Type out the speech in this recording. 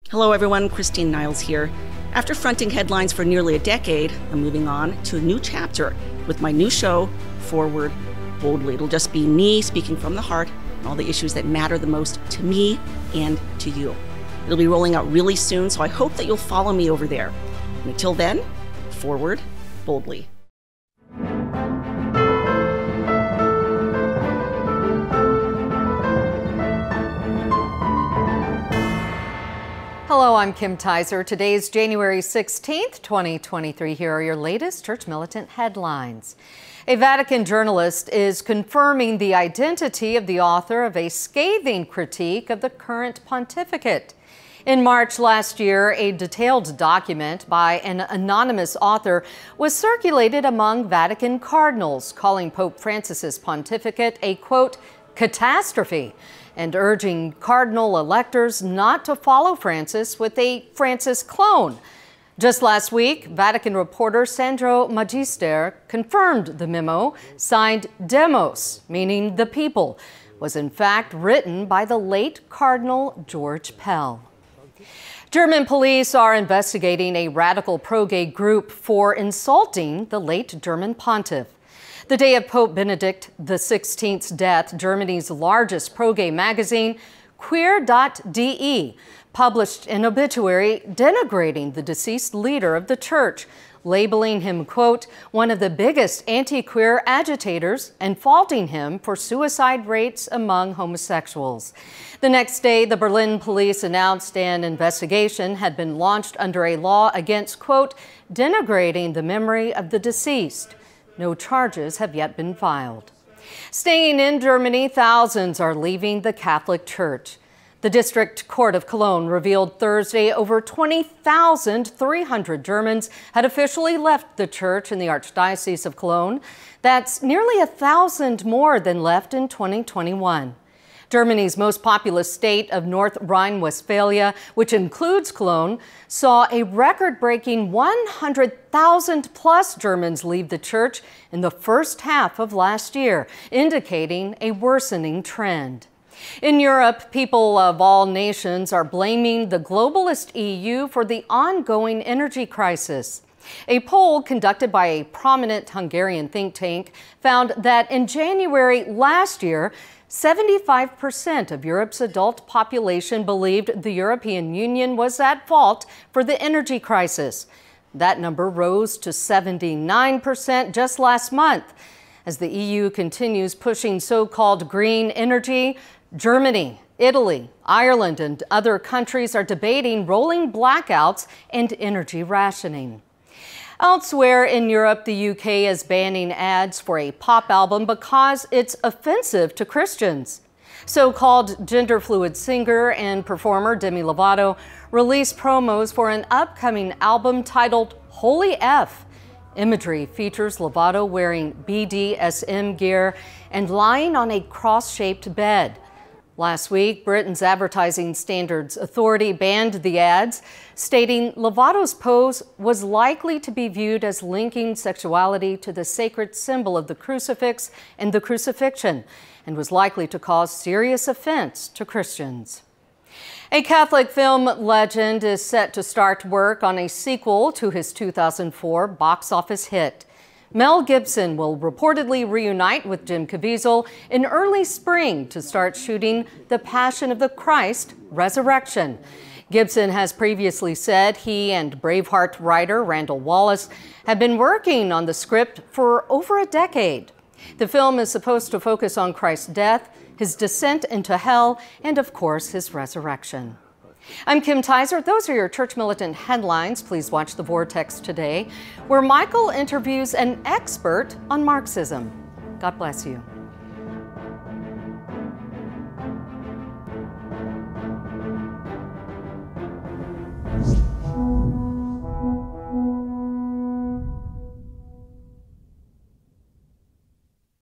Hello everyone, Christine Niles here. After fronting headlines for nearly a decade, I'm moving on to a new chapter with my new show, Forward Boldly. It'll just be me speaking from the heart on all the issues that matter the most to me and to you. It'll be rolling out really soon, so I hope that you'll follow me over there. And until then, Forward Boldly. Hello, I'm Kim Tizer. Today's January 16th, 2023. Here are your latest Church Militant headlines. A Vatican journalist is confirming the identity of the author of a scathing critique of the current pontificate. In March last year, a detailed document by an anonymous author was circulated among Vatican cardinals, calling Pope Francis's pontificate a, quote, catastrophe, and urging cardinal electors not to follow Francis with a Francis clone. Just last week, Vatican reporter Sandro Magister confirmed the memo, signed Demos, meaning the people, was in fact written by the late Cardinal George Pell. German police are investigating a radical pro-gay group for insulting the late German pontiff. The day of Pope Benedict XVI's death, Germany's largest pro-gay magazine, Queer.de, published an obituary denigrating the deceased leader of the church, labeling him, quote, one of the biggest anti-queer agitators and faulting him for suicide rates among homosexuals. The next day, the Berlin police announced an investigation had been launched under a law against, quote, denigrating the memory of the deceased. No charges have yet been filed. Staying in Germany, thousands are leaving the Catholic Church. The District Court of Cologne revealed Thursday over 20,300 Germans had officially left the church in the Archdiocese of Cologne. That's nearly 1,000 more than left in 2021. Germany's most populous state of North Rhine-Westphalia, which includes Cologne, saw a record-breaking 100,000 plus Germans leave the church in the first half of last year, indicating a worsening trend. In Europe, people of all nations are blaming the globalist EU for the ongoing energy crisis. A poll conducted by a prominent Hungarian think tank found that in January last year, 75% of Europe's adult population believed the European Union was at fault for the energy crisis. That number rose to 79% just last month. As the EU continues pushing so-called green energy, Germany, Italy, Ireland, and other countries are debating rolling blackouts and energy rationing. Elsewhere in Europe, the UK is banning ads for a pop album because it's offensive to Christians. So-called gender-fluid singer and performer Demi Lovato released promos for an upcoming album titled Holy F. Imagery features Lovato wearing BDSM gear and lying on a cross-shaped bed. Last week, Britain's Advertising Standards Authority banned the ads, stating Lovato's pose was likely to be viewed as linking sexuality to the sacred symbol of the crucifix and the crucifixion, and was likely to cause serious offense to Christians. A Catholic film legend is set to start work on a sequel to his 2004 box office hit. Mel Gibson will reportedly reunite with Jim Caviezel in early spring to start shooting The Passion of the Christ: Resurrection. Gibson has previously said he and Braveheart writer Randall Wallace have been working on the script for over a decade. The film is supposed to focus on Christ's death, his descent into hell, and of course, his resurrection. I'm Kim Tizer. Those are your Church Militant headlines. Please watch The Vortex today, where Michael interviews an expert on Marxism. God bless you.